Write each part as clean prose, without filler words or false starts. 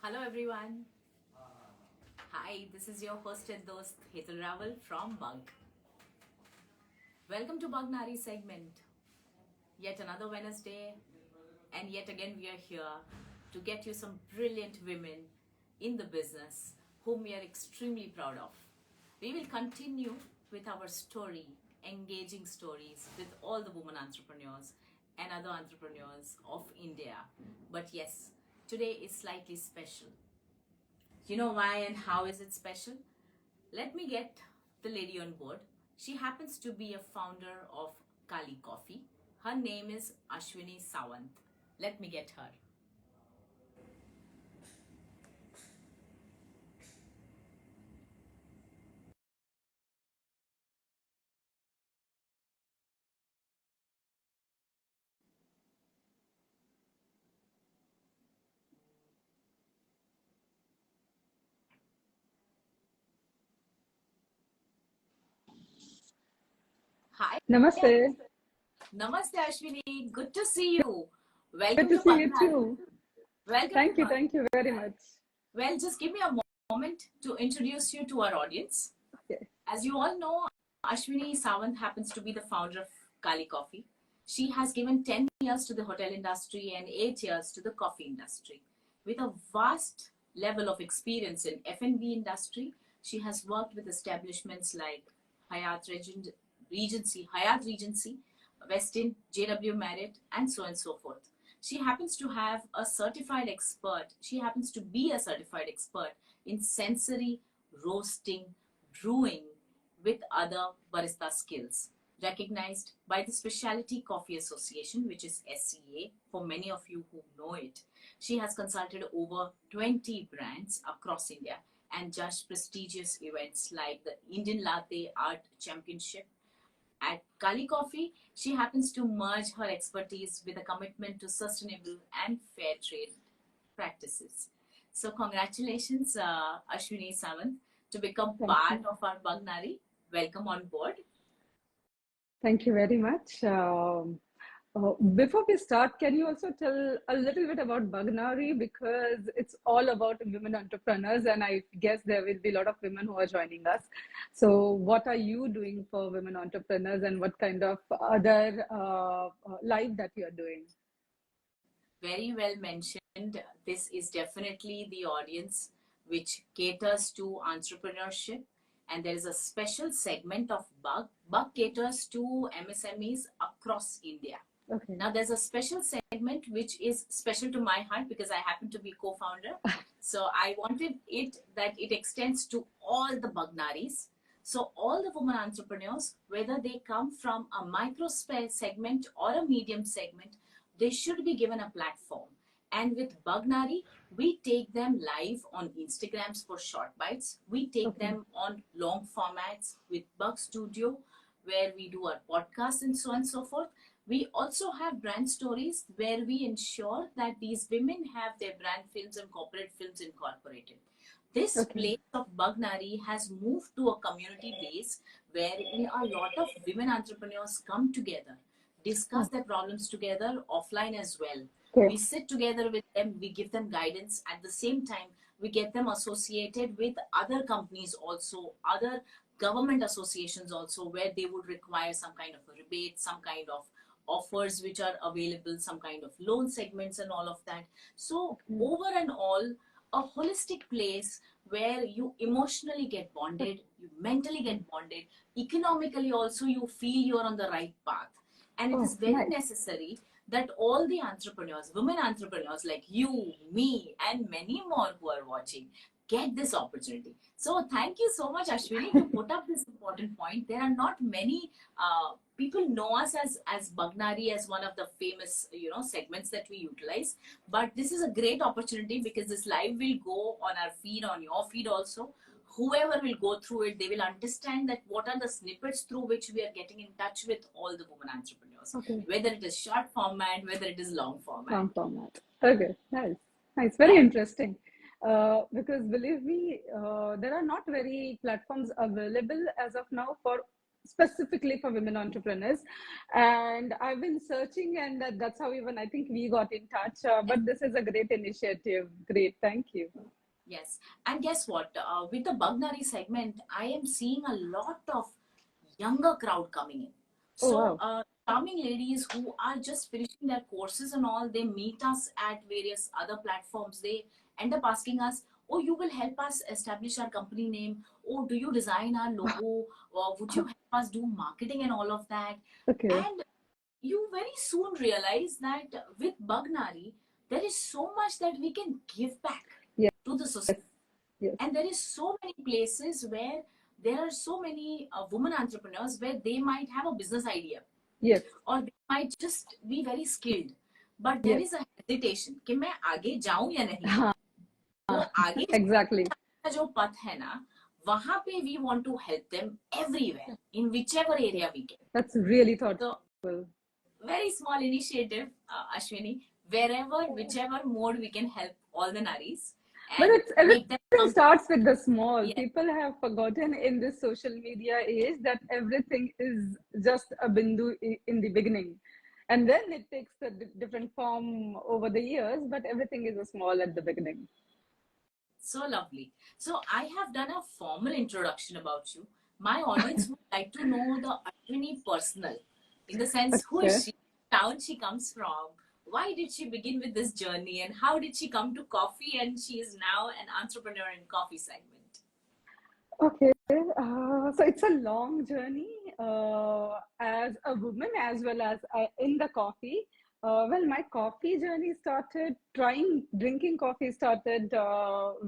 Hello everyone. Hi, this is your host and host Hetal Raval from BUG. Welcome to BUG NAARI segment. Yet another Wednesday, and yet again we are here to get you some brilliant women in the business whom we are extremely proud of. We will continue with our story, engaging stories with all the women entrepreneurs and other entrepreneurs of India. But yes, today is slightly special. You know why and how is it special? Let me get the lady on board. She happens to be a founder of Kali Coffee. Her name is Ashwini Sawant. Let me get her. Hi. Namaste. Namaste Ashwini. Good to see you. Good Welcome to to see you Baghnari. too. Welcome to Thank you. Baghnari. Thank you very much. Well, just give me a moment to introduce you to our audience. Okay. As you all know, Ashwini Sawant happens to be the founder of Kali Coffee. She has given 10 years to the hotel industry and 8 years to the coffee industry. With a vast level of experience in F&B industry, she has worked with establishments like Hyatt Regency, Westin, JW Marriott, and so on and so forth. She happens to have a certified expert. She happens to be a certified expert in sensory roasting, brewing with other barista skills, recognized by the Specialty Coffee Association, which is SCA, for many of you who know it. She has consulted over 20 brands across India and judged prestigious events like the Indian Latte Art Championship. At Kali Coffee, she happens to merge her expertise with a commitment to sustainable and fair trade practices. So, congratulations, Ashwini Sawant, to become Thank part you. of our BUG NAARI. Welcome on board. Thank you very much. Before we start, can you also tell a little bit about BUG NAARI, because it's all about women entrepreneurs, and I guess there will be a lot of women who are joining us. So, what are you doing for women entrepreneurs, and what kind of other life that you are doing? Very well mentioned. This is definitely the audience which caters to entrepreneurship. And there is a special segment of BUG. BUG caters to MSMEs across India. Okay. Now, there's a special segment which is special to my heart because I happen to be co-founder. So I wanted it that it extends to all the BUG NAARIs. So all the women entrepreneurs, whether they come from a micro segment or a medium segment, they should be given a platform. And with BUG NAARI, we take them live on Instagrams for short bites. We take Okay. them on long formats with BUG Studio, where we do our podcasts and so on and so forth. We also have brand stories where we ensure that these women have their brand films and corporate films incorporated. This Okay. place of BUG NAARI has moved to a community base where a lot of women entrepreneurs come together, discuss their problems together offline as well. We Okay. sit together with them, we give them guidance. At the same time, we get them associated with other companies also, other government associations also, where they would require some kind of a rebate, some kind of offers which are available, some kind of loan segments and all of that. So Okay. over and all, a holistic place where you emotionally get bonded, you mentally get bonded, economically also you feel you're on the right path. And it is Oh, very nice. necessary that all the entrepreneurs, women entrepreneurs like you, me, and many more who are watching, get this opportunity. So thank you so much, Ashwini, to put up this important point. There are not many people know us as BUG NAARI as one of the famous segments that we utilize. But this is a great opportunity because this live will go on our feed, on your feed also. Whoever will go through it, they will understand that what are the snippets through which we are getting in touch with all the women entrepreneurs, Okay. whether it is short format, whether it is long format. Long format. Okay, nice, nice, very Right? interesting. Because believe me, there are not very platforms available as of now for specifically for women entrepreneurs. And I've been searching, and that's how even I think we got in touch. But this is a great initiative. Great, thank you. Yes. And guess what? With the BUG NAARI segment, I am seeing a lot of younger crowd coming in. Oh, So, wow. charming ladies who are just finishing their courses and all, they meet us at various other platforms. They end up asking us, "Oh, you will help us establish our company name. Oh, do you design our logo? Or would you help us do marketing and all of that?" Okay. And you very soon realize that with BUG NAARI, there is so much that we can give back Yes. to the society. Yes. And there is so many places where there are so many women entrepreneurs where they might have a business idea, Yes. or they might just be very skilled, but there Yes. is a hesitation कि मैं आगे जाऊं या नहीं. हाँ, वो आगे exactly. का जो पथ है ना, वहां पे we want to help them everywhere in whichever area we can. That's really thoughtful. So very small initiative, Ashwini, wherever, whichever mode we can help all the naris But and it's make them everything come. starts with the small. Yes. People have forgotten in this social media age that everything is just a bindu in the beginning. And then it takes a different form over the years, but everything is a small at the beginning. So lovely. So I have done a formal introduction about you. My audience would like to know the Ashwini personal, in the sense, who Okay. is she, town she comes from, why did she begin with this journey, and how did she come to coffee, and she is now an entrepreneur in coffee segment. Okay, so it's a long journey as a woman as well as in the coffee. Well, my coffee journey started, drinking coffee started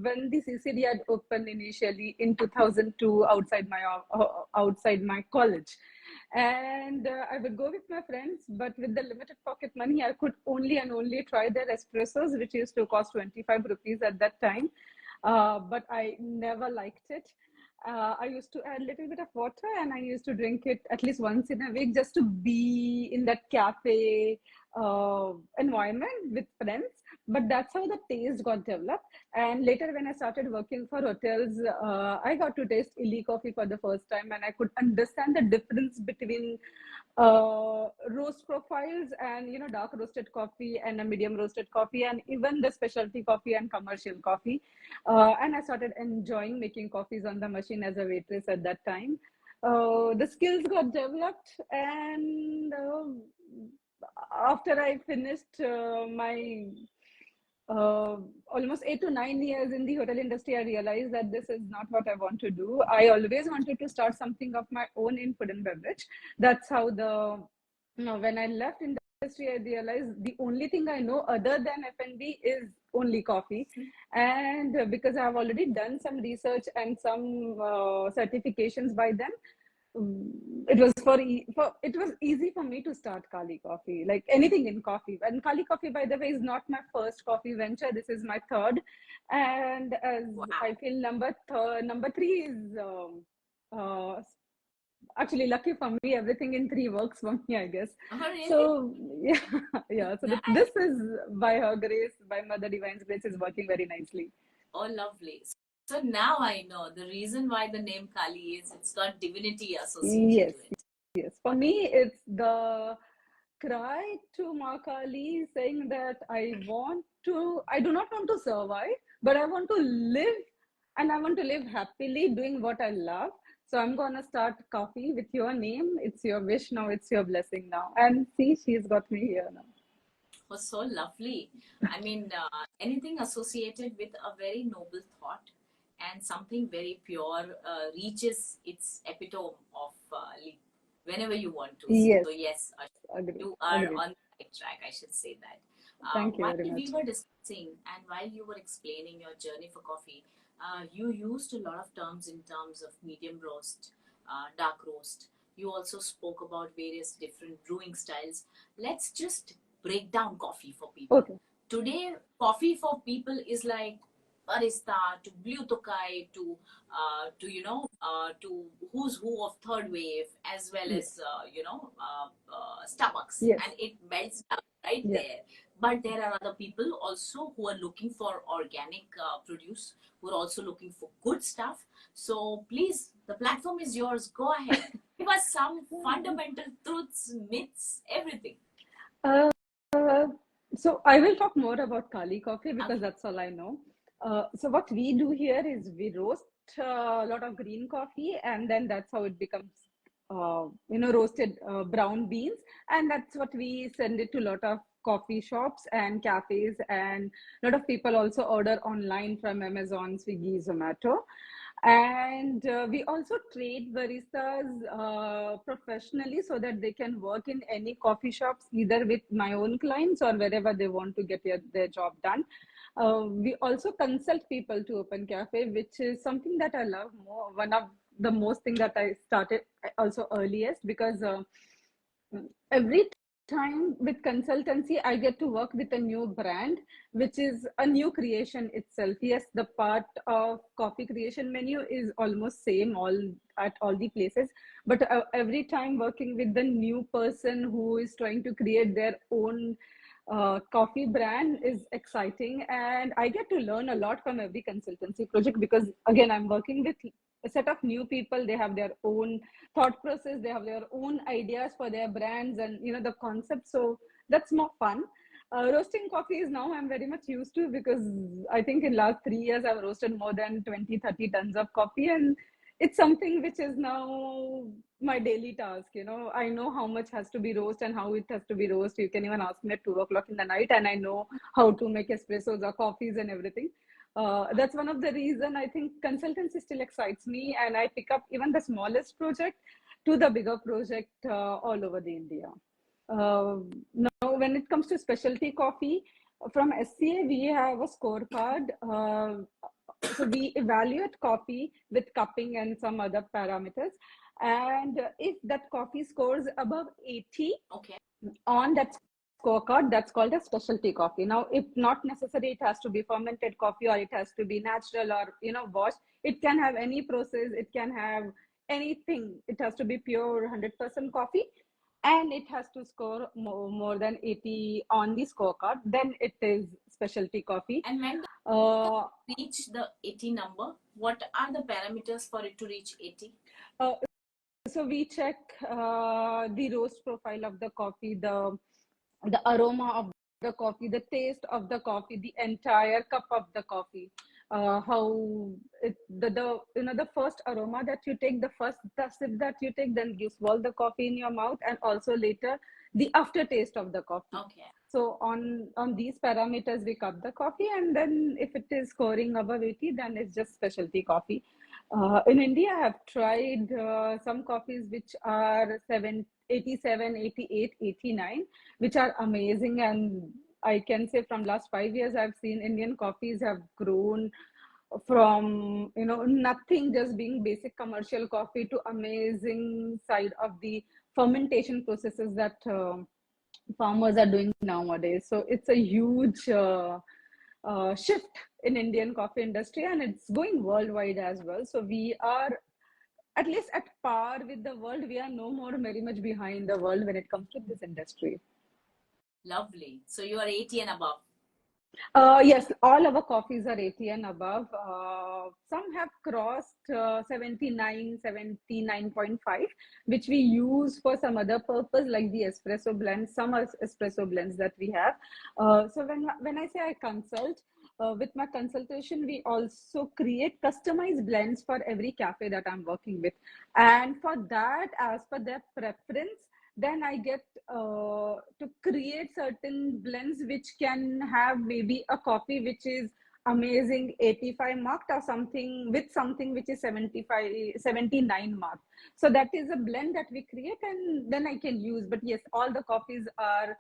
when the CCD had opened initially in 2002 outside my college. And I would go with my friends, but with the limited pocket money, I could only and only try their espressos, which used to cost 25 rupees at that time. But I never liked it. I used to add a little bit of water and I used to drink it at least once in a week just to be in that cafe environment with friends. But that's how the taste got developed. And later, when I started working for hotels, I got to taste illy coffee for the first time and I could understand the difference between roast profiles and dark roasted coffee and a medium roasted coffee and even the specialty coffee and commercial coffee, and I started enjoying making coffees on the machine as a waitress at that time. The skills got developed, and after I finished my almost 8 to 9 years in the hotel industry, I realized that this is not what I want to do. I always wanted to start something of my own in food and beverage. That's how when I left industry, I realized the only thing I know other than F&B is only coffee. And because I've already done some research and some certifications by them, it was it was easy for me to start Kali Coffee, like anything in coffee. And Kali Coffee, by the way, is not my first coffee venture. This is my third, and as Wow. I feel number three is actually lucky for me. Everything in three works for me, I guess. Oh, really? So yeah, yeah. So this is by her grace, by Mother Divine's grace, is working very nicely. Oh, lovely. So now I know the reason why the name Kali is, it's got divinity associated Yes, to it. yes. For me, it's the cry to Ma Kali saying that I do not want to survive, but I want to live and I want to live happily doing what I love. So I'm gonna start coffee with your name. It's your wish now, it's your blessing now. And see, she's got me here now. Was so lovely. I mean, anything associated with a very noble thought and something very pure reaches its epitome of whenever you want to. Yes, So yes, agreed, you are agreed. on the right track, I should say that. Thank you While very we much. were discussing and while you were explaining your journey for coffee, you used a lot of terms in terms of medium roast, dark roast. You also spoke about various different brewing styles. Let's just break down coffee for people. Okay. Today, coffee for people is like barista to blue tokai to who's who of third wave as well Yes. as Starbucks, Yes. and it melts down right Yeah. there. But there are other people also who are looking for organic produce, who are also looking for good stuff. So please, the platform is yours. Go ahead. Give us some fundamental truths, myths, everything. Uh, so I will talk more about Kali coffee because Okay. that's all I know. So what we do here is we roast a lot of green coffee, and then that's how it becomes, roasted brown beans, and that's what we send it to a lot of coffee shops and cafes, and a lot of people also order online from Amazon, Swiggy, Zomato. And we also train baristas professionally so that they can work in any coffee shops, either with my own clients or wherever they want to get their job done. We also consult people to open cafe, which is something that I love more. One of the most thing that I started also earliest, because every time with consultancy I get to work with a new brand, which is a new creation itself. Yes, the part of coffee creation menu is almost same all at all the places, but every time working with the new person who is trying to create their own coffee brand is exciting, and I get to learn a lot from every consultancy project, because again, I'm working with a set of new people. They have their own thought process, they have their own ideas for their brands and the concept. So that's more fun. Roasting coffee is now I'm very much used to, because I think in last 3 years I've roasted more than 20-30 tons of coffee, and it's something which is now my daily task. I know how much has to be roast and how it has to be roast. You can even ask me at 2 o'clock in the night, and I know how to make espressos or coffees and everything. That's one of the reason I think consultancy still excites me, and I pick up even the smallest project to the bigger project all over the India. Now, when it comes to specialty coffee, from SCA, we have a scorecard. So we evaluate coffee with cupping and some other parameters. And if that coffee scores above 80 Okay. on that scorecard, that's called a specialty coffee. Now, if not necessary, it has to be fermented coffee, or it has to be natural, or washed. It can have any process. It can have anything. It has to be pure 100% coffee, and it has to score more than 80 on the scorecard. Then it is specialty coffee. And when Uh, reach the 80 number, what are the parameters for it to reach 80? so we check the roast profile of the coffee, the aroma of the coffee, the taste of the coffee, the entire cup of the coffee. How the first aroma that you take, the sip that you take, then you swallow the coffee in your mouth, and also later the aftertaste of the coffee. Okay. So on these parameters we cup the coffee, and then if it is scoring above 80, then it's just specialty coffee. In India, I have tried some coffees which are 87, 88, 89, which are amazing. And I can say from last 5 years, I've seen Indian coffees have grown from nothing, just being basic commercial coffee, to amazing side of the fermentation processes that farmers are doing nowadays. So it's a huge shift in Indian coffee industry, and it's going worldwide as well. So we are at least at par with the world. We are no more very much behind the world when it comes to this industry. Lovely. So you are 80 and above. Yes, all our coffees are 80 and above. Some have crossed 79, 79.5, which we use for some other purpose, like the espresso blends, some espresso blends that we have. So when I say I consult, with my consultation, we also create customized blends for every cafe that I'm working with. And for that, as per their preference, then I get to create certain blends which can have maybe a coffee which is amazing 85 marked, or something with something which is 75, 79 marked. So that is a blend that we create, and then I can use. But yes, all the coffees are,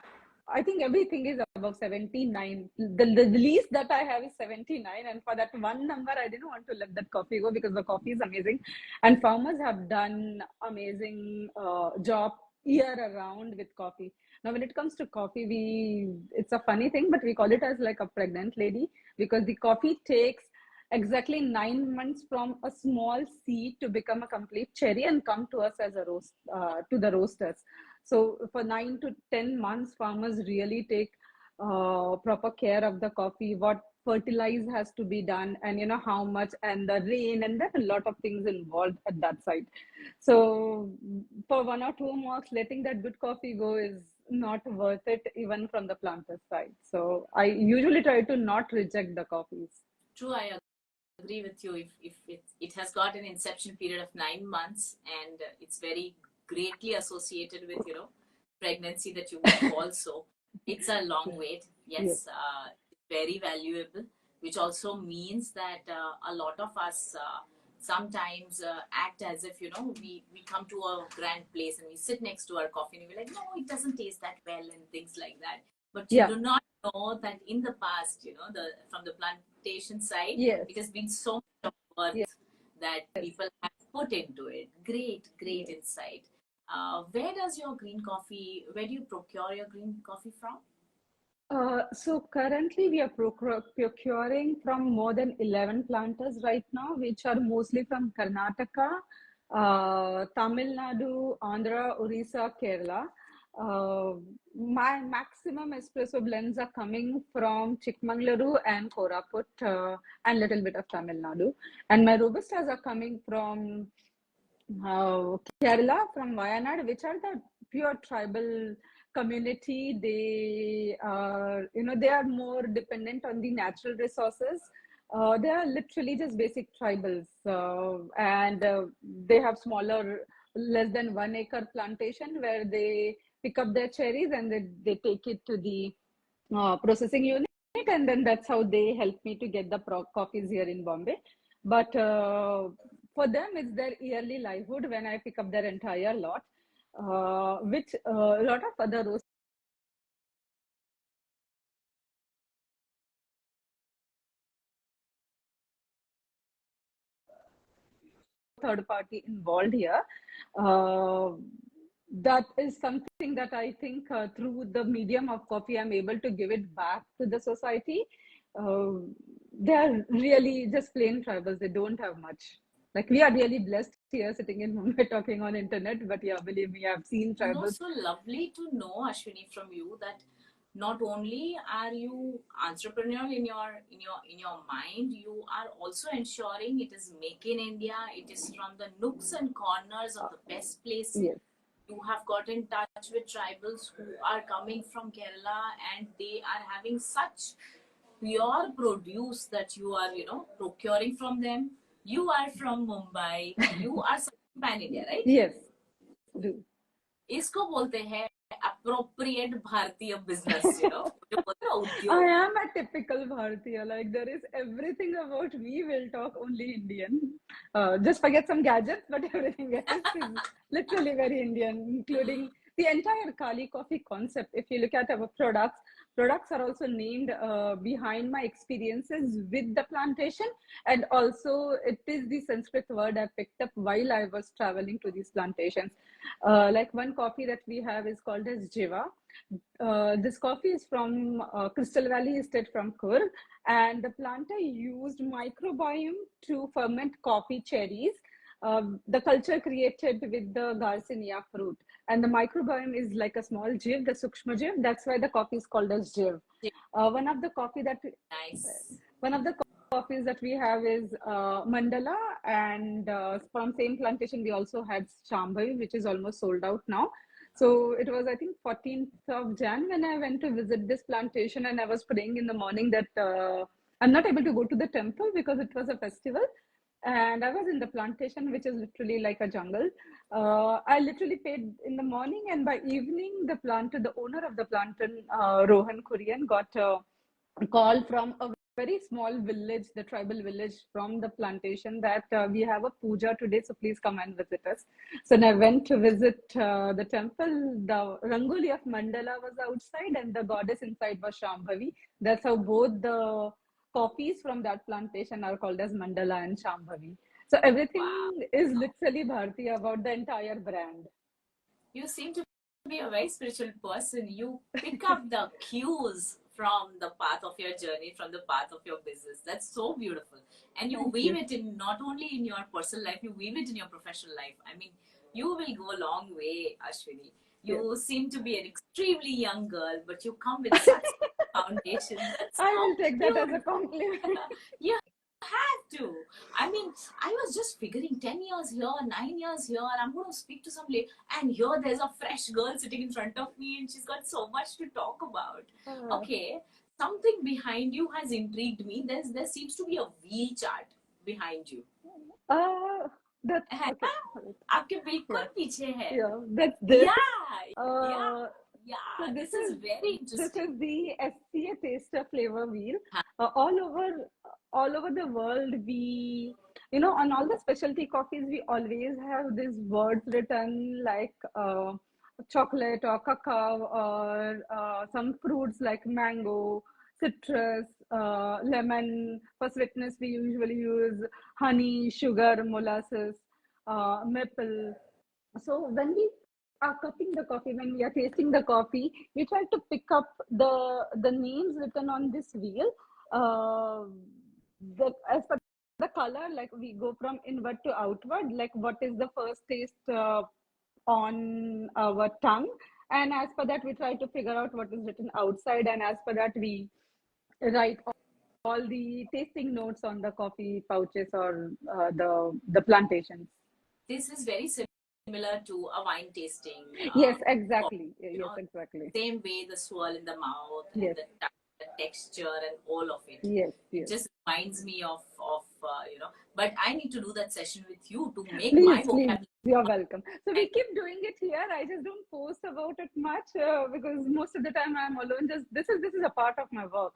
I think everything is above 79. The least that I have is 79. And for that one number, I didn't want to let that coffee go, because the coffee is amazing. And farmers have done amazing job year around with coffee. Now, when it comes to coffee, it's a funny thing, but we call it as like a pregnant lady, because the coffee takes exactly 9 months from a small seed to become a complete cherry and come to us as a roast, to the roasters. So for 9 to 10 months, farmers really take proper care of the coffee. What fertilize has to be done, and how much, and the rain, and there are a lot of things involved at that site. So for 1 or 2 months, letting that good coffee go is not worth it, even from the planter's side. So I usually try to not reject the coffees. True, I agree with you. If it has got an inception period of 9 months, and it's very greatly associated with pregnancy that you would call so, it's a long wait. Yes. Yes, very valuable, which also means that a lot of us sometimes act as if we come to a grand place and we sit next to our coffee and we're like, no, it doesn't taste that well and things like that. But you Yeah. do not know that in the past, from the plantation side, Yes. it has been so much of worth Yes. that people have put into it. Great Yes. insight. Where do you procure your green coffee from? So currently we are procuring from more than 11 planters right now, which are mostly from Karnataka, Tamil Nadu, Andhra, Orissa, Kerala. My maximum espresso blends are coming from Chikmagaluru and Koraput, and little bit of Tamil Nadu. And my Robustas are coming from Kerala, from Wayanad, which are the pure tribal community. They are, they are more dependent on the natural resources. They are literally just basic tribals, and they have smaller, less than 1 acre plantation where they pick up their cherries and they take it to the processing unit, and then that's how they help me to get the coffees here in Bombay. But for them, it's their yearly livelihood when I pick up their entire lot, which a lot of other roasters, third party involved here. Uh, that is something that I think through the medium of coffee, I'm able to give it back to the society. Uh, they are really just plain tribals. They don't have much. Like, we are really blessed here sitting in Mumbai talking on internet, but yeah, believe me, I've seen No, tribals. so lovely to know, Ashwini, from you that not only are you entrepreneurial in your mind, you are also ensuring it is make in India. It is from the nooks and corners of the best place. Yes. You have got in touch with tribals who are coming from Kerala, and they are having such pure produce that you are procuring from them. You are from Mumbai. You are pan India, right? Yes, do. इसको बोलते हैं appropriate भारतीय business, जो बोलते हैं I उद्योग. am a typical Bharatiya. Like, there is everything about me will talk only Indian. Just forget some gadgets, but everything else is literally very Indian, including the entire Kali coffee concept. If you look at our products are also named behind my experiences with the plantation, and also it is the Sanskrit word I picked up while I was traveling to these plantations. Like, one coffee that we have is called as Jiva. This coffee is from Crystal Valley Estate from Kur, and the planter used microbiome to ferment coffee cherries. The culture created with the Garcinia fruit, and the microbiome is like a small jiv, the sukshma jiv. That's why the coffee is called as jiv. One of the coffee that Nice. one of the coffees that we have is Mandala, and from same plantation we also had Shambhavi, which is almost sold out now. So it was, I think, 14th of Jan when I went to visit this plantation, and I was praying in the morning that I'm not able to go to the temple because it was a festival. And I was in the plantation, which is literally like a jungle. I literally paid in the morning, and by evening, the owner of the plantation, Rohan Kurian, got a call from a very small village, the tribal village from the plantation, that we have a puja today, so please come and visit us. So when I went to visit the temple, the Rangoli of Mandala was outside and the goddess inside was Shambhavi. That's how both the coffees from that plantation are called as Mandala and Shambhavi. So Wow. everything is literally Bharti about the entire brand. You seem to be a very spiritual person. You pick up the cues from the path of your journey, from the path of your business. That's so beautiful. And you Thank weave you. it in not only in your personal life, you weave it in your professional life. I mean, you will go a long way, Ashwini. Yes. You seem to be an extremely young girl, but you come with such foundation. That's I how will take that as a you compliment. you have to. I mean, I was just figuring 10 years here, 9 years here, and I'm going to speak to some lady, and here there's a fresh girl sitting in front of me, and she's got so much to talk about. Okay, something behind you has intrigued me. There seems to be a wheel chart behind you. Uh, that's है okay. ना? आपके बिल्कुल Yeah, पीछे है. yeah, that's this. Yeah, yeah, Uh, so yeah. this This is is very this interesting. is the SCA taster flavor wheel. Huh. All over the world, on all the specialty coffees, we always have these words written like chocolate or cacao or some fruits like mango, citrus, lemon. For sweetness, we usually use honey, sugar, molasses, maple. So when we are cupping the coffee, when we are tasting the coffee, we try to pick up the names written on this wheel. Uh, as per the color, like we go from inward to outward, like what is the first taste on our tongue, and as per that we try to figure out what is written outside, and as per that we write all the tasting notes on the coffee pouches or the plantations. This is very similar to a wine tasting. Yes, Coffee, exactly. you Yes, know, exactly. same way the swirl in the mouth and Yes, the texture and all of it. yes, It yes. just reminds me of But I need to do that session with you to make my Please, please, vocabulary. you're welcome. So we keep doing it here. I just don't post about it much because most of the time I'm alone. Just this is a part of my work.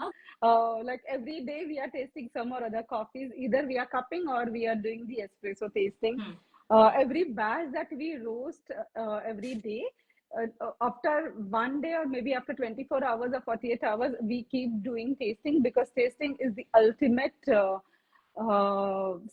Like every day we are tasting some or other coffees. Either we are cupping or we are doing the espresso tasting. Hmm. Every batch that we roast every day, after one day or maybe after 24 hours or 48 hours, we keep doing tasting because tasting is the ultimate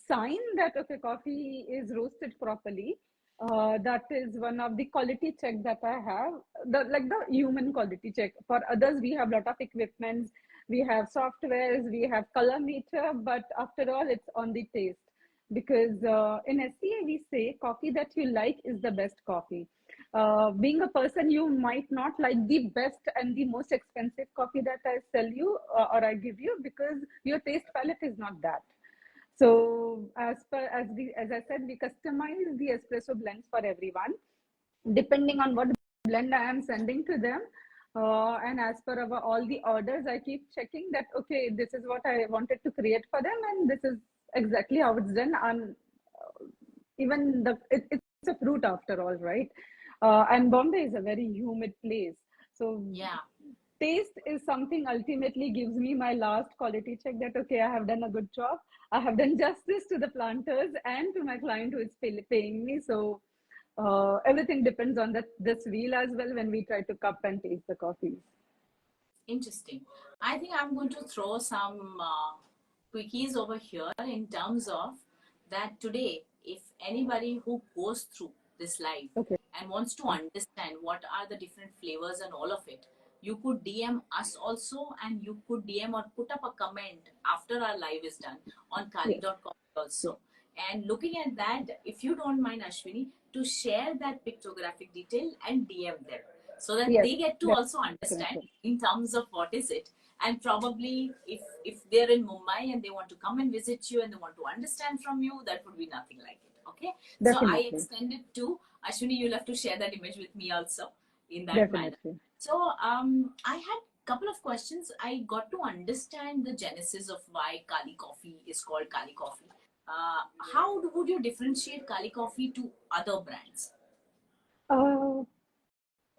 sign that okay, coffee is roasted properly. That is one of the quality check that I have. The human quality check. For others, we have lot of equipments, we have softwares, we have color meter, but after all, it's on the taste. Because in SCA, we say coffee that you like is the best coffee. Being a person, you might not like the best and the most expensive coffee that I sell you or I give you because your taste palette is not that. So as I said, we customize the espresso blends for everyone, depending on what blend I am sending to them. And as per all the orders, I keep checking that okay, this is what I wanted to create for them, and this is exactly how it's done. And even it's a fruit after all, right? And Bombay is a very humid place, so Yeah. taste is something ultimately gives me my last quality check that okay, I have done a good job, I have done justice to the planters and to my client who is paying me. So everything depends on this wheel as well when we try to cup and taste the coffees. Interesting. I think I'm going to throw some quickies over here in terms of that today, if anybody who goes through this live Okay. and wants to understand what are the different flavors and all of it, you could DM us also, and you could DM or put up a comment after our live is done on Yes. kali.com Yes. also. And looking at that, if you don't mind, Ashwini, to share that pictographic detail and DM them so that Yes. they get to also understand Definitely. in terms of what is it. And probably if they're in Mumbai and they want to come and visit you and they want to understand from you, that would be nothing like it. Okay, so I Definitely. extend it to Ashwini. You'll have to share that image with me also in that manner. Definitely. So I had a couple of questions. I got to understand the genesis of why Kali coffee is called Kali coffee. How would you differentiate Kali coffee to other brands? Uh,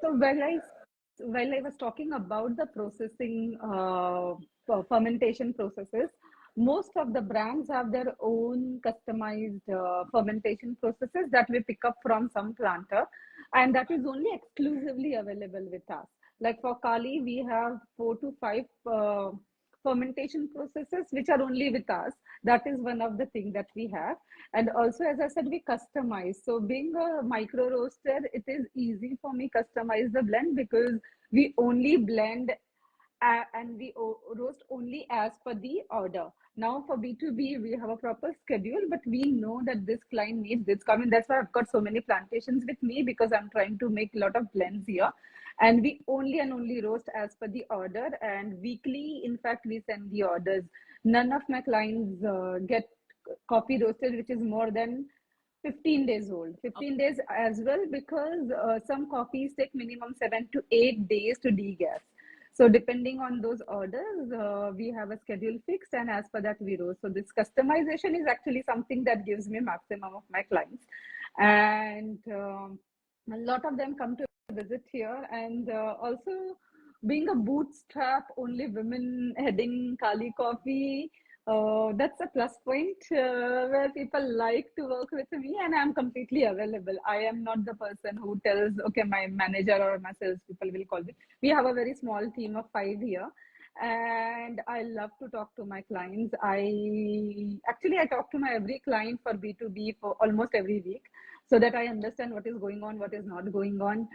So while I was talking about the processing fermentation processes, most of the brands have their own customized fermentation processes that we pick up from some planter, and that is only exclusively available with us. Like for Kali, we have 4 to 5 fermentation processes which are only with us. That is one of the things that we have. And also, as I said, we customize. So being a micro roaster, it is easy for me customize the blend because we only blend and we roast only as per the order. Now for B2B, we have a proper schedule, but we know that this client needs this coming. That's why I've got so many plantations with me because I'm trying to make a lot of blends here. and we only and only roast as per the order. And weekly, in fact, we send the orders. None of my clients get coffee roasted which is more than 15 days old. 15 days as well, because some coffees take minimum 7 to 8 days to degas. So depending on those orders, we have a schedule fixed, and as per that we roast. So this customization is actually something that gives me maximum of my clients, and a lot of them come to visit here. And also, being a bootstrap, only women heading Kali Coffee, that's a plus point, where people like to work with me, and I'm completely available. I am not the person who tells, okay, my manager or my salespeople will call me. We have a very small team of 5 here, and I love to talk to my clients. I talk to my every client for B2B for almost every week, so that I understand what is going on, what is not going on.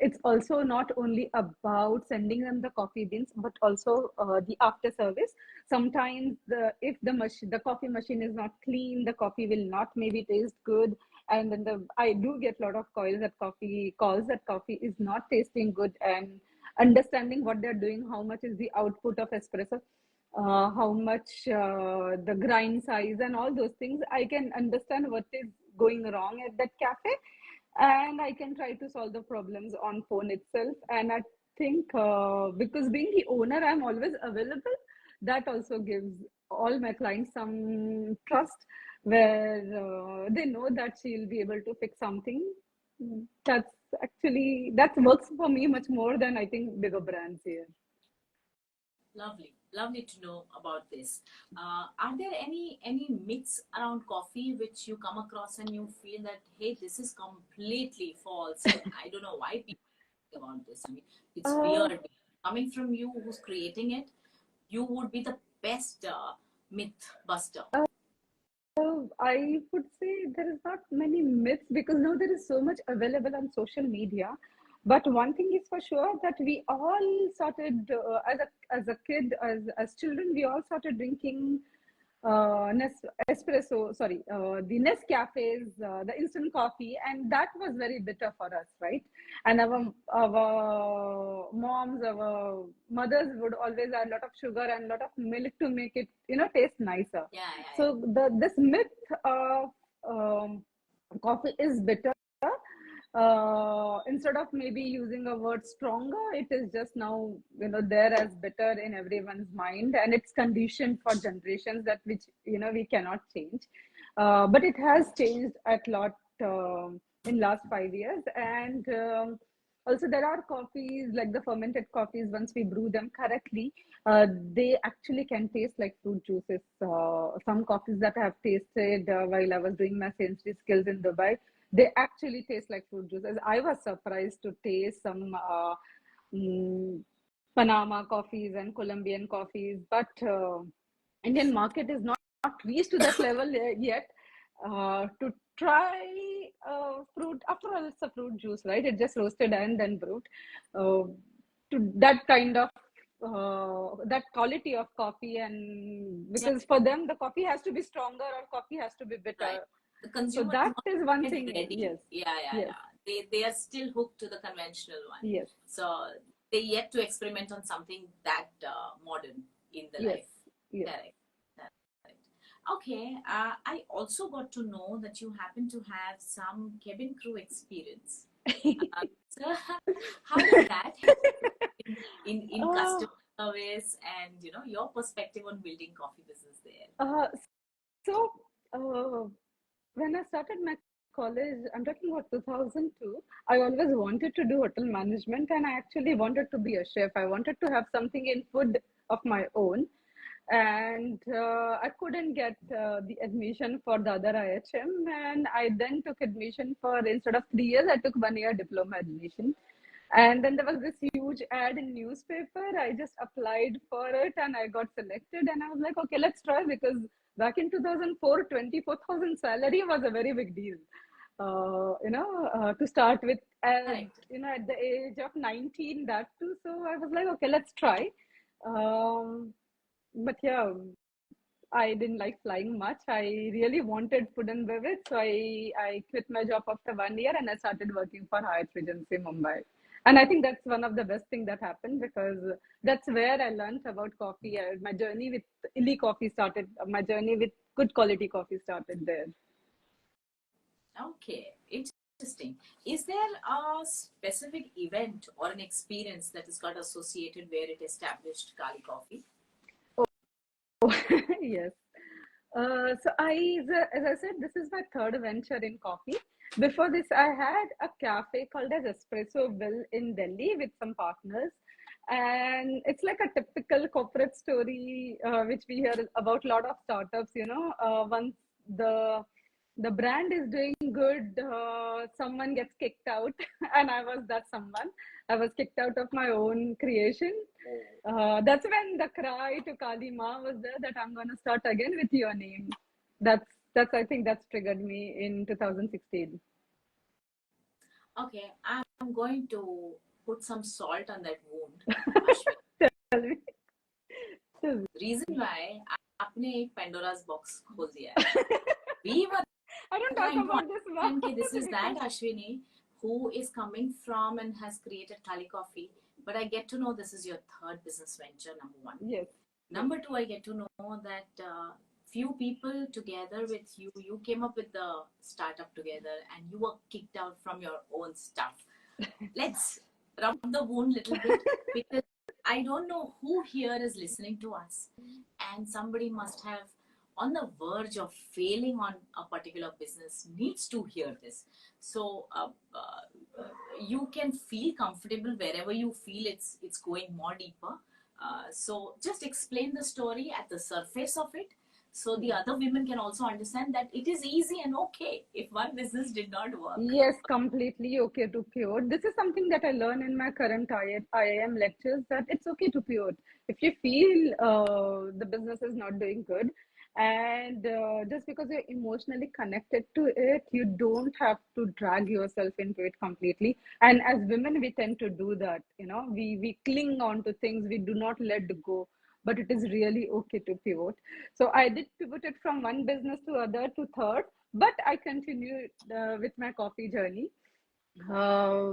It's also not only about sending them the coffee beans, but also the after service. Sometimes if the coffee machine is not clean, the coffee will not maybe taste good. And then I do get a lot of calls that coffee is not tasting good, and understanding what they're doing, how much is the output of espresso, how much the grind size, and all those things. I can understand what is going wrong at that cafe, and I can try to solve the problems on phone itself. And I think because being the owner, I'm always available. That also gives all my clients some trust, where they know that she'll be able to fix something. That works for me much more than I think bigger brands here. Lovely, lovely to know about this. Are there any myths around coffee which you come across and you feel that, hey, this is completely false? I don't know why people think about this. I mean, it's Uh, weird. Coming from you, who's creating it, you would be the best myth buster. I would say there is not many myths, because now there is so much available on social media. But one thing is for sure, that we all started as a kid, as children, we all started drinking espresso, sorry, the Nescafes, the instant coffee, and that was very bitter for us, right? And our moms, our mothers would always add a lot of sugar and a lot of milk to make it, taste nicer. Yeah, yeah, So this myth of coffee is bitter, instead of maybe using a word stronger, it is just now, there as bitter in everyone's mind, and it's conditioned for generations, that which we cannot change. But it has changed a lot in last 5 years. And also, there are coffees like the fermented coffees. Once we brew them correctly, they actually can taste like fruit juices. Some coffees that I have tasted while I was doing my sensory skills in Dubai, they actually taste like fruit juices. I was surprised to taste some mm, Panama coffees and Colombian coffees, but Indian market is not reached to that level yet. To try fruit, after all, it's a fruit juice, right? It's just roasted and then brewed. To that kind of that quality of coffee, and yeah. because for them the coffee has to be stronger or coffee has to be Right. bitter. The So consumer is that not is one yet thing. ready. Yes, Yeah, yeah, yes, yeah. They are still hooked to the conventional one. yes, So they yet to experiment on something that modern in the yes, life. yes. Correct. Correct. Okay. I also got to know that you happen to have some cabin crew experience. So how did that help in uh, customer service and your perspective on building coffee business there? uh, so uh, when I started my college, I'm talking about 2002, I always wanted to do hotel management, and I actually wanted to be a chef. I wanted to have something in food of my own. And I couldn't get the admission for the other IHM. And I then took admission for, instead of 3 years, I took 1 year diploma admission. And then there was this huge ad in newspaper. I just applied for it and I got selected. And I was like, okay, let's try, because back in 2004, 24,000 salary was a very big deal. To start with, as Correct. at the age of 19, that too. So I was like, okay, let's try. But yeah, I didn't like flying much. I really wanted food and beverage, so I quit my job after 1 year and I started working for Hyatt Regency Mumbai. And I think that's one of the best thing that happened, because that's where I learned about coffee. My journey with illy coffee started. My journey with good quality coffee started there. Okay, interesting. Is there a specific event or an experience that has got associated where it established Kali Coffee? Yes. As I said, this is my third venture in coffee. Before this, I had a cafe called as Espressoville in Delhi with some partners, and it's like a typical corporate story which we hear about a lot of startups. Once the the brand is doing good, someone gets kicked out, and I was that someone. I was kicked out of my own creation. That's when the cry to Kali Ma was there that I'm gonna start again with your name. That's I think that's triggered me in 2016. Okay, I'm going to put some salt on that wound, Ashwin. Tell me. Reason why आपने एक Pandora's box खोल दिया है. We were I don't talk trying to about this much understand that this is that because Ashwini who is coming from and has created Kali Coffee. But I get to know this is your third business venture, number one. yes, Number two, I get to know that few people together with you, you came up with the startup together and you were kicked out from your own stuff. Let's rub the wound a little bit because I don't know who here is listening to us, and somebody must have on the verge of failing on a particular business needs to hear this. So you can feel comfortable wherever you feel it's going more deeper. So just explain the story at the surface of it, so the other women can also understand that it is easy and okay if one business did not work. yes, completely okay to pivot. This is something that I learn in my current IIM lectures, that it's okay to pivot. If you feel the business is not doing good, and just because you're emotionally connected to it, you don't have to drag yourself into it completely. And as women, we tend to do that. We cling on to things, we do not let go. But it is really okay to pivot. So I did pivoted from one business to other to third, but I continued with my coffee journey. Uh,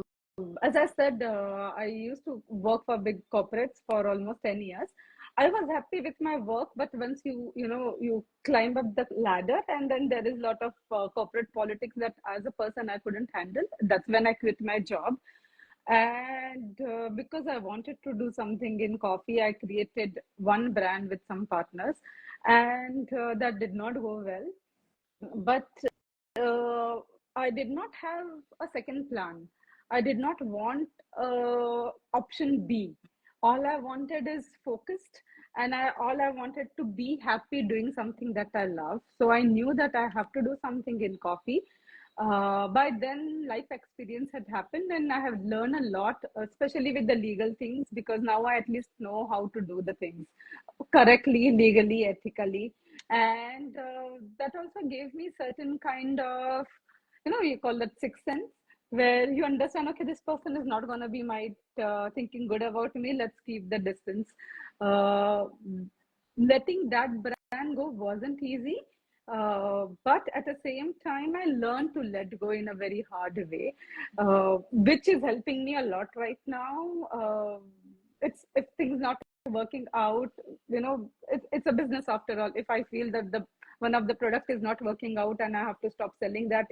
as I said, I used to work for big corporates for almost 10 years. I was happy with my work, but once you climb up the ladder, and then there is a lot of corporate politics that as a person I couldn't handle. That's when I quit my job. And because I wanted to do something in coffee, I created one brand with some partners, and that did not go well. But uh, I did not have a second plan. I did not want option B. All I wanted is focused, and all I wanted to be happy doing something that I love. So I knew that I have to do something in coffee. By then, life experience had happened, and I have learned a lot, especially with the legal things, because now I at least know how to do the things correctly, legally, ethically. And that also gave me certain kind of, you call that sixth sense, where you understand, okay, this person is not going to be my thinking good about me. Let's keep the distance. Uh, Letting that brand go wasn't easy. But at the same time, I learned to let go in a very hard way, which is helping me a lot right now. It's if things not working out, it's a business after all. If I feel that the one of the product is not working out and I have to stop selling that,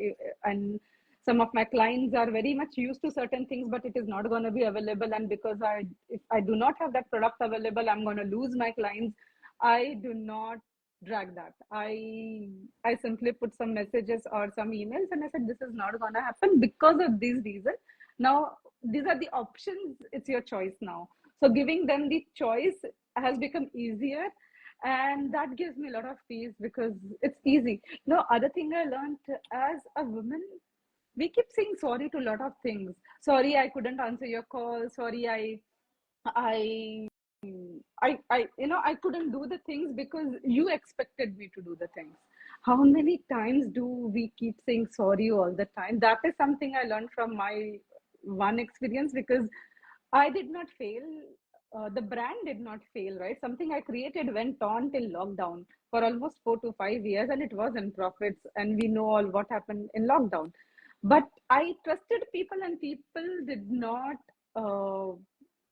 and some of my clients are very much used to certain things, but it is not going to be available, and because if I do not have that product available, I'm going to lose my clients. I do not drag that. I simply put some messages or some emails, and I said this is not going to happen because of these reasons. Now these are the options, it's your choice now. So giving them the choice has become easier, and that gives me a lot of peace because it's easy. No other thing I learned, as a woman, we keep saying sorry to a lot of things. Sorry, I couldn't answer your call. Sorry, I I couldn't do the things because you expected me to do the things. How many times do we keep saying sorry all the time? That is something I learned from my one experience, because I did not fail. The brand did not fail, right? Something I created went on till lockdown for almost 4 to 5 years, and it was in profits. And we know all what happened in lockdown. But I trusted people, and people did not uh,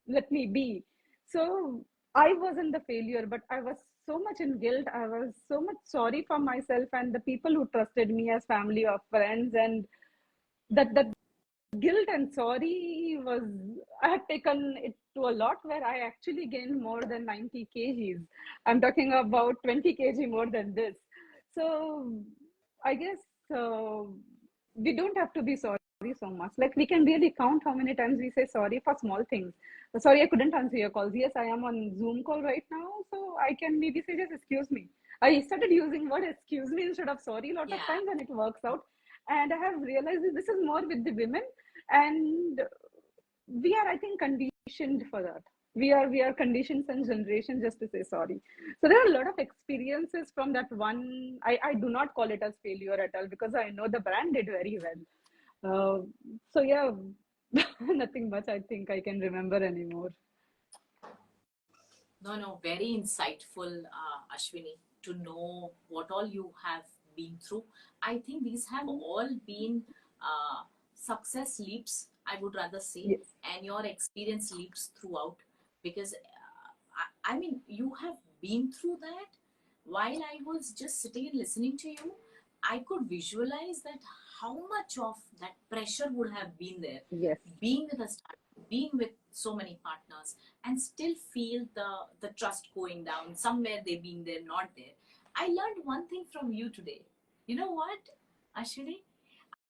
let me be. So I wasn't the failure, but I was so much in guilt. I was so much sorry for myself and the people who trusted me as family or friends, and that guilt and sorry was, I had taken it to a lot where I actually gained more than 90 kgs. I'm talking about 20 kg more than this. So I guess uh, we don't have to be sorry so much. Like, we can really count how many times we say sorry for small things. Sorry, I couldn't answer your calls. Yes, I am on Zoom call right now, so I can maybe say just excuse me. I started using word excuse me instead of sorry a lot of Yeah. times, and it works out. And I have realized that this is more with the women, and we are, I think, conditioned for that. We are conditioned since generation just to say sorry. So there are a lot of experiences from that one. I do not call it as failure at all, because I know the brand did very well. So yeah, nothing much I think I can remember anymore. No, no, very insightful, Ashwini, to know what all you have been through. I think these have all been success leaps, I would rather say, Yes. and your experience leaps throughout, because I mean, you have been through that. While I was just sitting and listening to you, I could visualize that how much of that pressure would have been there, Yes. being with a startup, being with so many partners, and still feel the trust going down. Somewhere they being there, not there. I learned one thing from you today. You know what, Ashwini?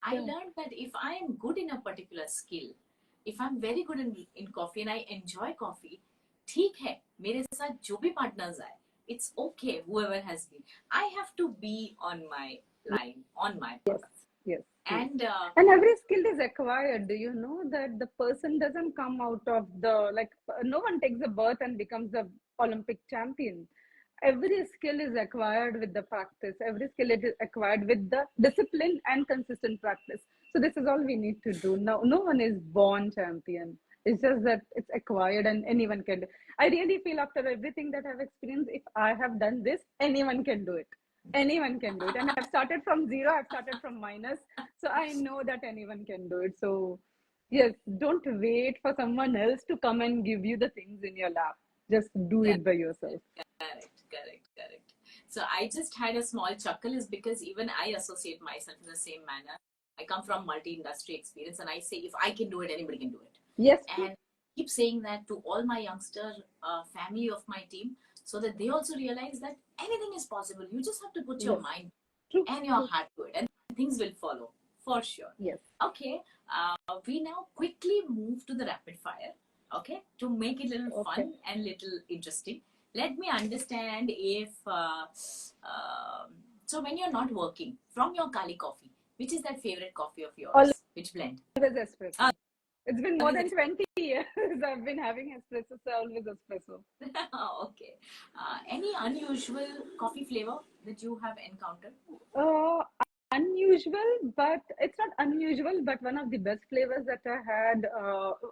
I Yeah. learned that if I am good in a particular skill, if I'm very good in coffee and I enjoy coffee, ठीक है मेरे साथ जो भी partners आए, it's okay whoever has been. I have to be on my line, on my Yes. path. Yes. Yes. And And every skill is acquired. Do you know that the person doesn't come out of the, like, no one takes a birth and becomes the Olympic champion. Every skill is acquired with the practice. Every skill is acquired with the discipline and consistent practice. So this is all we need to do. No one is born champion. It's just that it's acquired and anyone can do. I really feel after everything that I've experienced, if I have done this, anyone can do it. Anyone can do it. And I've started from zero, I've started from minus. So I know that anyone can do it. So yes, don't wait for someone else to come and give you the things in your lap. Just do it by yourself. correct. So I just had a small chuckle, is because even I associate myself in the same manner. I come from multi-industry experience, and I say if I can do it, anybody can do it. Yes. And keep saying that to all my youngster family of my team, so that they also realize that anything is possible. You just have to put your Yes. mind True. and your heart to it, and things will follow for sure. Yes. Okay, we now quickly move to the rapid fire. Okay, to make it a little Okay. fun and little interesting. Let me understand if so when you're not working, from your Kali coffee, which is that favorite coffee of yours? Which blend? Always espresso. It's been more Always than 20 years I've been having espresso, so always espresso. okay. Any unusual coffee flavor that you have encountered? Uh, Unusual, but it's not unusual, but one of the best flavors that I had,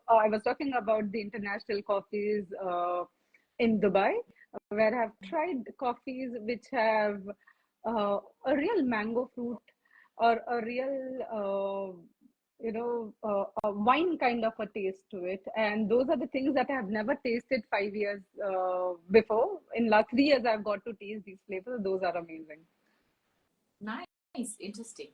I was talking about the international coffees in Dubai, where I've tried coffees which have a real mango fruit or a real, a wine kind of a taste to it. And those are the things that I have never tasted 5 years before. In last 3 years, I've got to taste these flavors. Those are amazing. Nice, interesting.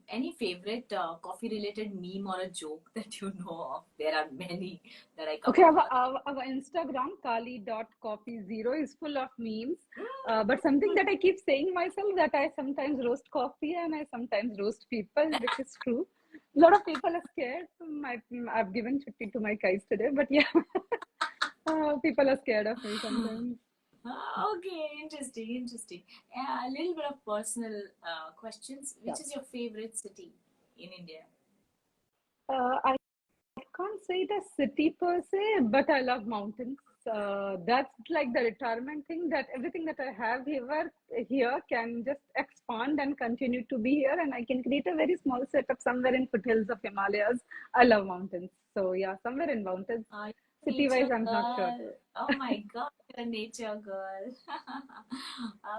Any favorite coffee related meme or a joke that you know of? There are many that I come Okay, across. our Instagram, kali.coffee0, is full of memes. But something that I keep saying myself, that I sometimes roast coffee and I sometimes roast people, which is true. A lot of people are scared. I've given chutti to my guys today, but yeah, people are scared of me sometimes. Okay, interesting. A little bit of personal questions. Yeah. Which is your favorite city in India? I can't say it a city per se, but I love mountains. That's like the retirement thing, that everything that I have here can just expand and continue to be here, and I can create a very small setup somewhere in foothills of Himalayas. I love mountains. So yeah, somewhere in mountains. City wise, Nature I'm not sure. girl. Oh my god, you're a nature girl.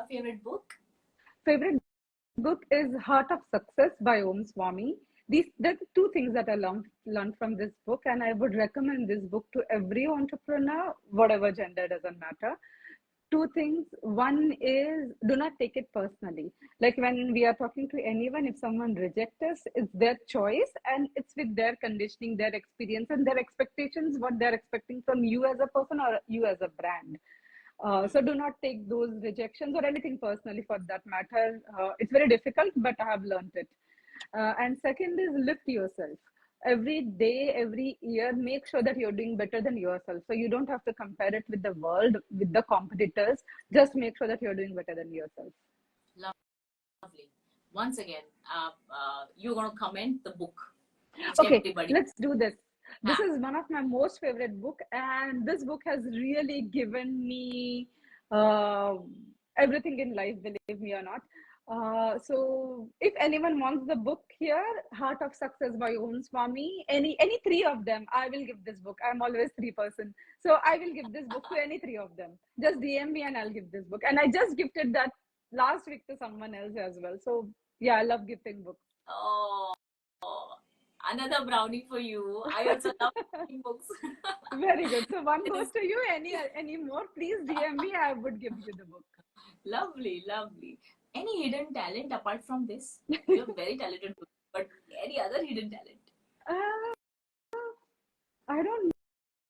Favorite book? Favorite book is Heart of Success by Om Swami. There are two things that I learned from this book, and I would recommend this book to every entrepreneur, whatever gender, doesn't matter. Two things. One is, do not take it personally. Like when we are talking to anyone, if someone rejects us, it's their choice and it's with their conditioning, their experience, and their expectations, what they're expecting from you as a person or you as a brand. So do not take those rejections or anything personally for that matter. It's very difficult, but I have learned it. And second is, lift yourself. Every day, every year, make sure that you're doing better than yourself. So you don't have to compare it with the world, with the competitors. Just make sure that you're doing better than yourself. Lovely. Once again, you're going to comment the book. Okay, Everybody. let's do this. This is one of my most favorite book, and this book has really given me everything in life, believe me or not. So if anyone wants the book here, Heart of Success by Om Swami, any three of them, I will give this book. I'm always three person, so I will give this book to any three of them. Just DM me and I'll give this book. And I just gifted that last week to someone else as well. So yeah, I love gifting books. Oh, another brownie for you. I also love reading books. Very good. So one goes to you. Any more? Please DM me. I would give you the book. Lovely, lovely. Any hidden talent apart from this? You're very talented, but any other hidden talent? I don't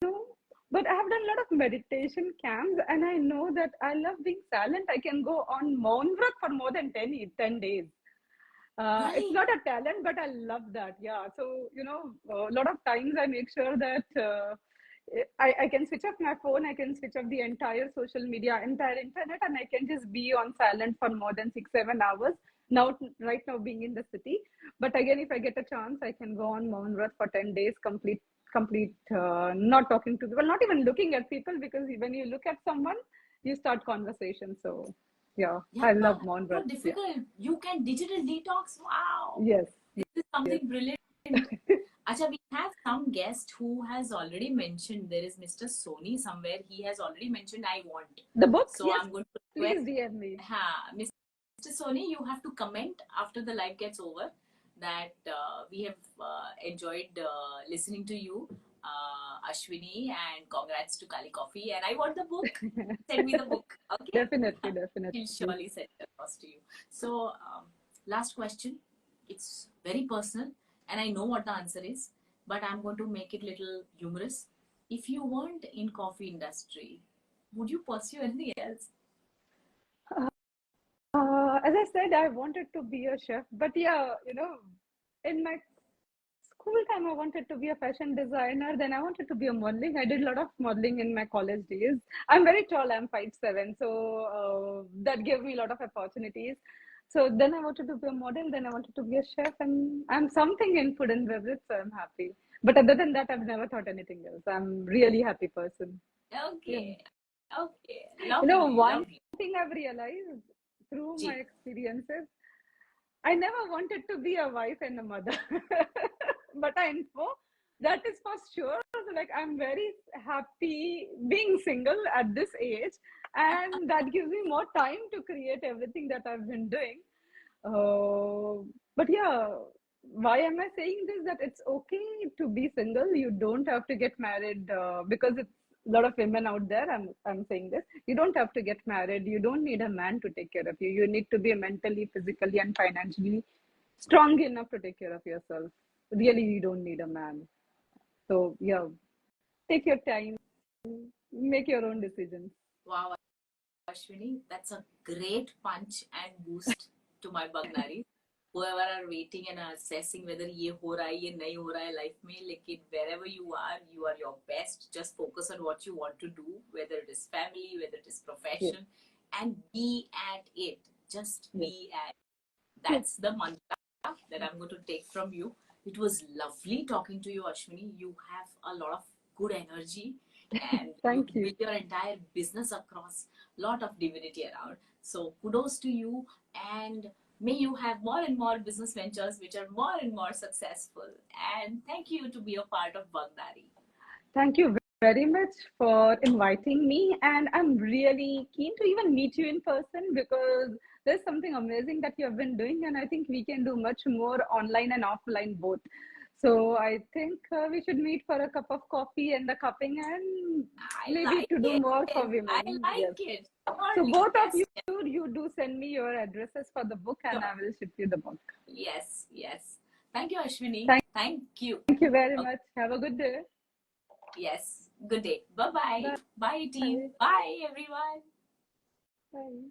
know, but I have done a lot of meditation camps, and I know that I love being silent. I can go on Maun Vrat for more than 10 days. It's not a talent, but I love that. Yeah. So, a lot of times I make sure that I can switch off my phone, I can switch off the entire social media, entire internet, and I can just be on silent for more than 6-7 hours. Now, right now, being in the city. But again, if I get a chance, I can go on Mount Vrat for 10 days, complete, not talking to people, not even looking at people, because when you look at someone, you start conversation. So, yeah, I love Mount Vrat. So difficult. Yeah. You can digital detox. Wow. Yes. This is something brilliant. Acha, we have some guest who has already mentioned. There is Mr. Sony somewhere. He has already mentioned, I want the book. So yes. I'm going to please DM me. Mr. Sony, you have to comment after the live gets over that we have enjoyed listening to you, Ashwini, and congrats to Kali Coffee. And I want the book. Send me the book. Okay. Definitely. He'll surely send it across to you. So, last question. It's very personal, and I know what the answer is, but I'm going to make it a little humorous. If you weren't in coffee industry, would you pursue anything else? As I said, I wanted to be a chef, but yeah, in my school time, I wanted to be a fashion designer. Then I wanted to be a modeling. I did a lot of modeling in my college days. I'm very tall. I'm 5'7", so that gave me a lot of opportunities. So then I wanted to be a model. Then I wanted to be a chef, and I'm something in food and beverage, so I'm happy. But other than that, I've never thought anything else. I'm really happy person. Okay. Yeah. Okay. One thing I've realized through my experiences, I never wanted to be a wife and a mother, but I know that is for sure. So like, I'm very happy being single at this age, and that gives me more time to create everything that I've been doing. But yeah, why am I saying this? That it's okay to be single. You don't have to get married because it's a lot of women out there. I'm saying this. You don't have to get married. You don't need a man to take care of you. You need to be mentally, physically, and financially strong enough to take care of yourself. Really, you don't need a man. So yeah, take your time, make your own decisions. Wow, Ashwini, that's a great punch and boost to my BUG NAARI. Whoever are waiting and are assessing whether ये हो रहा है ये नहीं हो रहा है life में, लेकिन wherever you are your best. Just focus on what you want to do, whether it is family, whether it is profession, and be at it. Just be at it. That's the mantra that I'm going to take from you. It was lovely talking to you, Ashwini. You have a lot of good energy, and Thank you. Build your entire business across a lot of divinity around. So kudos to you, and may you have more and more business ventures which are more and more successful. And thank you to be a part of BUG NAARI. Thank you very much for inviting me, and I'm really keen to even meet you in person, because there's something amazing that you have been doing, and I think we can do much more online and offline both. So I think we should meet for a cup of coffee and the cupping, and I maybe like to do it. more for I women. Yes. like it. So Surely. both of Yes. you, you do send me your addresses for the book, and Sure. I will ship you the book. Yes. Yes. Thank you, Ashwini. Thank Thank you. Thank you very Okay. much. Have a good day. Yes. Good day. Bye bye. Bye. Bye, team. Bye. Bye, everyone. Bye.